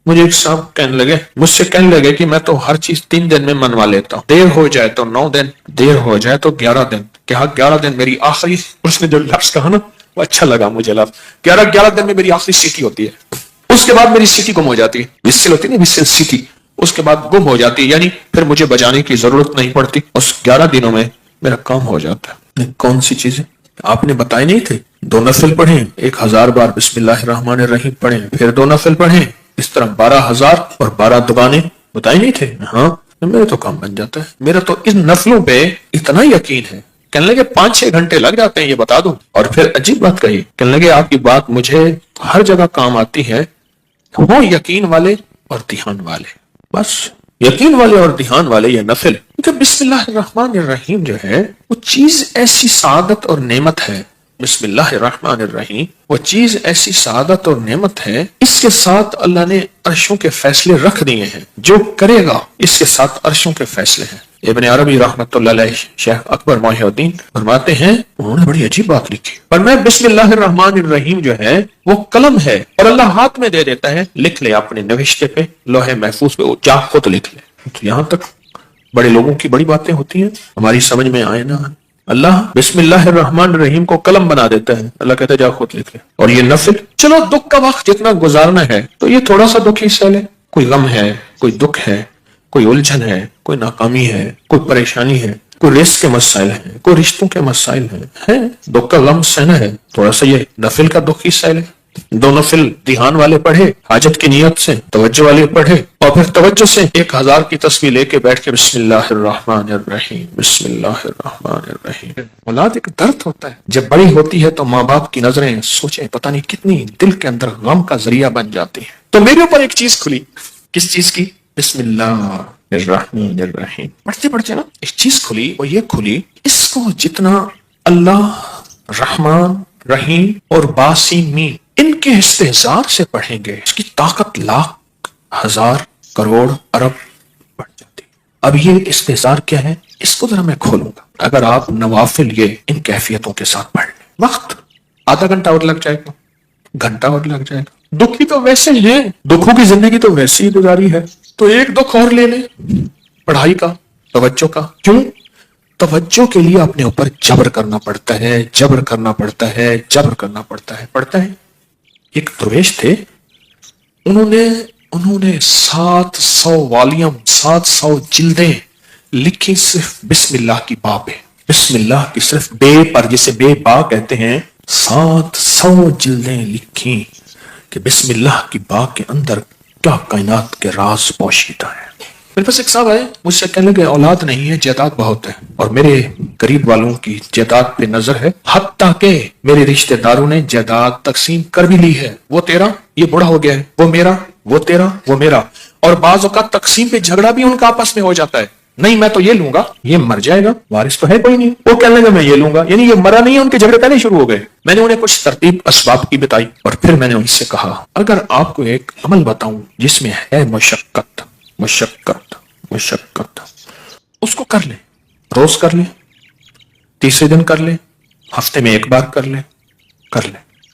مجھے ایک صاحب مجھ سے کہنے لگے کہ میں تو ہر چیز 3 دن میں منوا لیتا ہوں، دیر ہو جائے تو 9 دن، دیر ہو جائے تو 11 دن. کہا 11 دن میری آخری، اس نے جو لفظ کہا نا وہ اچھا لگا مجھے لفظ، 11 دن میں میری آخری سیٹی ہوتی ہے، اس کے بعد میری سیٹی گم ہو جاتی ہے، وسل ہوتی ہے نا، وسل سیٹی، اس کے بعد گم ہو جاتی ہے، یعنی پھر مجھے بجانے کی ضرورت نہیں پڑتی، اس 11 دنوں میں میرا کام ہو جاتا ہے. کون سی چیزیں آپ نے بتائے نہیں تھے؟ 2 نفل پڑھیں، 1000 بار بسم اللہ الرحمن الرحیم پڑھیں، پھر 2 نفل پڑھیں، اس طرح 12,000 اور 12 دگانے بتائے نہیں تھے؟ ہاں، میرا تو کام بن جاتا ہے. میرا تو ان نفلوں پہ اتنا یقین ہے، کہنے لگے 5-6 گھنٹے لگ جاتے ہیں یہ بتا دوں. اور پھر عجیب بات کہی، کہنے لگے آپ کی بات مجھے ہر جگہ کام آتی ہے، وہ یقین والے اور دھیان والے. بس یقین والے اور دھیان والے یہ نفل. کیونکہ بسم اللہ الرحمن الرحیم جو ہے وہ چیز ایسی سعادت اور نعمت ہے، بسم اللہ الرحمن الرحیم وہ چیز ایسی سعادت اور نعمت ہے، اس کے ساتھ اللہ نے عرشوں کے فیصلے رکھ دیے ہیں، جو کرے گا اس کے ساتھ عرشوں کے فیصلے ہیں. ابن عربی رحمۃ اللہ علیہ، شیخ اکبر محی الدین فرماتے ہیں، انہوں نے بڑی عجیب بات لکھی، پر میں بسم اللہ الرحمن الرحیم جو ہے وہ قلم ہے اور اللہ ہاتھ میں دے دیتا ہے، لکھ لے اپنے نوشتے پہ، لوح محفوظ پہ، جا خود لکھ لے. تو یہاں تک بڑے لوگوں کی بڑی باتیں ہوتی ہیں، ہماری سمجھ میں آئے نا. اللہ بسم اللہ الرحمن الرحیم کو قلم بنا دیتا ہے، اللہ کہتا ہے جا خود لکھ لے. اور یہ نفل، چلو دکھ کا وقت جتنا گزارنا ہے تو یہ تھوڑا سا دکھ ہی سہ لے، کوئی غم ہے، کوئی دکھ ہے، کوئی الجھن ہے، کوئی ناکامی ہے، کوئی پریشانی ہے، کوئی رزق کے مسائل ہیں، کوئی رشتوں کے مسائل ہیں، دکھ کا غم سہنا ہے، تھوڑا سا یہ نفل کا دکھ ہی سہ لے. 2 نفل دھیان والے پڑھے، حاجت کی نیت سے، توجہ والے پڑھے، اور پھر توجہ سے 1000 کی تسبیح لے کے بیٹھ کے بسم اللہ الرحمن الرحیم، بسم اللہ الرحمن الرحیم. اولاد ایک درد ہوتا ہے، جب بڑی ہوتی ہے تو ماں باپ کی نظریں سوچیں پتہ نہیں کتنی دل کے اندر غم کا ذریعہ بن جاتی ہیں. تو میرے اوپر ایک چیز کھلی، کس چیز کی؟ بسم اللہ الرحمن الرحیم پڑھتے پڑھتے نا ایک چیز کھلی، اور یہ کھلی، اس کو جتنا اللہ رحمان رحیم اور باسمی ان کے استحضار سے پڑھیں گے، اس کی طاقت لاکھ، ہزار، کروڑ، ارب بڑھ جاتی. اب یہ استحضار کیا ہے، اس کو ذرا میں کھولوں گا. اگر آپ نوافل یہ ان کیفیتوں کے ساتھ پڑھ لیں، وقت آدھا گھنٹہ اور لگ جائے گا، گھنٹہ اور لگ جائے گا. دکھی تو ویسے ہی ہے، دکھوں کی زندگی تو ویسے ہی گزاری ہے، تو ایک دکھ اور لے لیں، پڑھائی کا، توجہ کا. کیوں؟ توجہ کے لیے اپنے اوپر جبر کرنا پڑتا ہے، جبر کرنا پڑتا ہے، جبر کرنا پڑتا ہے. پڑھتا ہے. ایک درویش تھے، انہوں نے 700 والیم، 700 جلدیں لکھی صرف بسم اللہ کی با پہ، بسم اللہ کی صرف بے پر، جسے بے با کہتے ہیں. 700 جلدیں لکھی کہ بسم اللہ کی با کے اندر کیا کائنات کے راز پوشیدہ ہے. میرے پاس ایک صاحب آئے، مجھ سے کہنے لگے اولاد نہیں ہے، جائیداد بہت ہے، اور میرے قریب والوں کی جائیداد پہ نظر ہے، حتیٰ کہ میرے رشتہ داروں نے جائیداد تقسیم کر بھی لی ہے. وہ تیرا، یہ بڑا ہو گیا ہے، وہ میرا، وہ تیرا، وہ میرا. اور بعض اوقات تقسیم پہ جھگڑا بھی ان کا آپس میں ہو جاتا ہے، نہیں میں تو یہ لوں گا، یہ مر جائے گا، وارث تو ہے کوئی نہیں، وہ کہنے لگا میں یہ لوں گا، یعنی یہ مرا نہیں ہے، ان کے جھگڑے پہلے شروع ہو گئے. میں نے انہیں کچھ ترتیب اسباب کی بتائی، اور پھر میں نے ان سے کہا اگر آپ کو ایک عمل بتاؤں جس میں ہے مشقت، اس کو کر لیں، روز کر لیں، تیسرے دن کر لیں، ہفتے میں 1 بار کر لیں،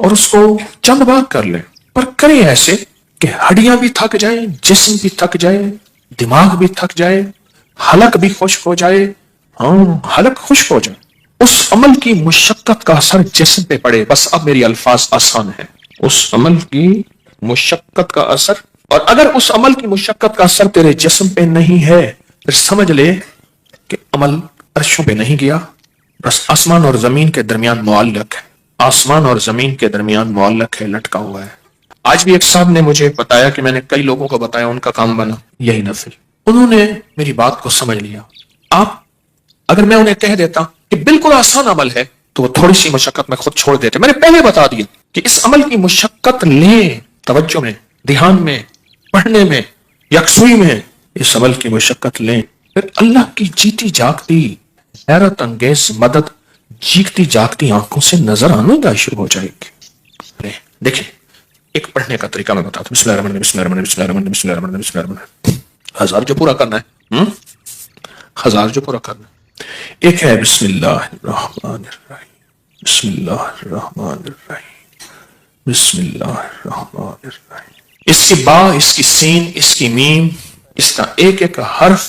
اور اس کو چند بار کر لیں، پر کریں ایسے کہ ہڈیاں بھی تھک جائیں، جسم بھی تھک جائے، دماغ بھی تھک جائے، حلق بھی خشک ہو جائے. حلق خشک ہو جائے. اس عمل کی مشقت کا اثر جسم پہ پڑے. بس اب میری الفاظ آسان ہیں، اس عمل کی مشقت کا اثر، اور اگر اس عمل کی مشقت کا اثر تیرے جسم پہ نہیں ہے پھر سمجھ لے کہ عمل عرشوں پہ نہیں گیا، بس آسمان اور زمین کے درمیان معلق ہے، آسمان اور زمین کے درمیان معلق ہے، لٹکا ہوا ہے. آج بھی ایک صاحب نے مجھے بتایا کہ میں نے کئی لوگوں کو بتایا، ان کا کام بنا یہی نفل. انہوں نے میری بات کو سمجھ لیا. آپ اگر میں انہیں کہہ دیتا کہ بالکل آسان عمل ہے تو وہ تھوڑی سی مشقت میں خود چھوڑ دیتے. میں نے پہلے بتا دیا کہ اس عمل کی مشقت لیں، توجہ میں، دھیان میں، پڑھنے میں، یکسوئی میں، اس عمل کی مشقت لیں، پھر اللہ کی جیتی جاگتی حیرت انگیز مدد جیگتی جاگتی آنکھوں سے نظر آنا شروع ہو جائے گی. دیکھیں ایک پڑھنے کا طریقہ میں بتاتا ہوں. بسم اللہ الرحمن الرحیم، بسم اللہ الرحمن الرحیم، بسم اللہ الرحمن الرحیم، بسم اللہ الرحمن الرحیم. 1000 جو پورا کرنا ہے، 1000 جو پورا کرنا ہے. ایک ہے بسم اللہ الرحمن الرحیم، بسم اللہ الرحمن الرحیم، بسم اللہ الرحمن الرحیم. اس کی با، اس کی سین، اس کی میم، اس کا ایک ایک حرف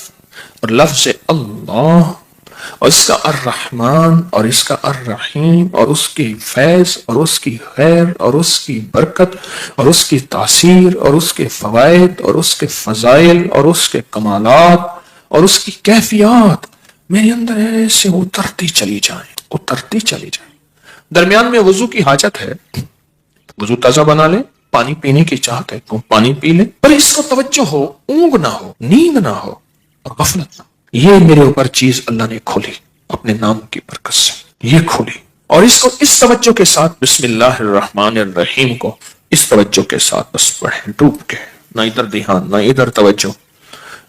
اور لفظ اللہ، اور اس کا الرحمن اور اس کا الرحیم، اور اس کی فیض اور اس کی خیر اور اس کی برکت اور اس کی تاثیر اور اس کے فوائد اور اس کے فضائل اور اس کے کمالات اور اس کی کیفیات میرے اندر ایسے اترتی چلی جائیں، اترتی چلی جائیں۔ درمیان میں وضو کی حاجت ہے، وضو تازہ بنا لے، پانی پینے کی چاہت ہے تو پانی پی لے، پر اس کو توجہ ہو، اونگ نہ ہو، نیند نہ ہو اور غفلت نہ ہو۔ یہ میرے اوپر چیز اللہ نے کھولی اپنے نام کی برکت سے، یہ کھولی، اور اس کو اس توجہ کے ساتھ بسم اللہ الرحمن الرحیم کو اس توجہ کے ساتھ بس پڑھیں ڈوب کے، نہ ادھر دھیان نہ ادھر توجہ،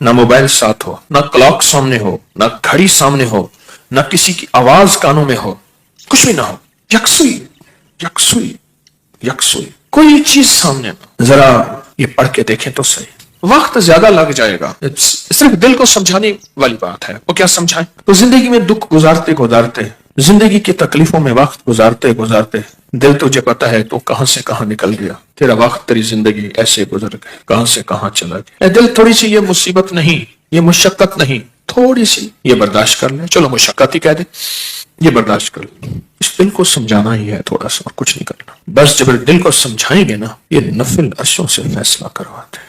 نہ موبائل ساتھ ہو، نہ کلاک سامنے ہو، نہ گھڑی سامنے ہو، نہ کسی کی آواز کانوں میں ہو، کچھ بھی نہ ہو، یکسوئی یکسوئی یکسوئی، کوئی چیز سامنے نہ۔ ذرا یہ پڑھ کے دیکھیں تو صحیح، وقت زیادہ لگ جائے گا، صرف دل کو سمجھانے والی بات ہے۔ وہ کیا سمجھائیں؟ تو زندگی میں دکھ گزارتے گزارتے، زندگی کی تکلیفوں میں وقت گزارتے گزارتے دل تجھے پتا ہے تو کہاں سے کہاں نکل گیا، تیرا وقت تیری زندگی ایسے گزر گئے، کہاں سے کہاں چلا گیا۔ اے دل، تھوڑی سی یہ مصیبت نہیں، یہ مشقت نہیں، تھوڑی سی یہ برداشت کر لیں، چلو مشقت ہی کہہ دیں، یہ برداشت کر لیں۔ اس دل کو سمجھانا ہی ہے تھوڑا سا، اور کچھ نہیں کرنا۔ بس جب دل کو سمجھائیں گے نا، یہ نفل عرشوں سے فیصلہ کرواتے ہیں۔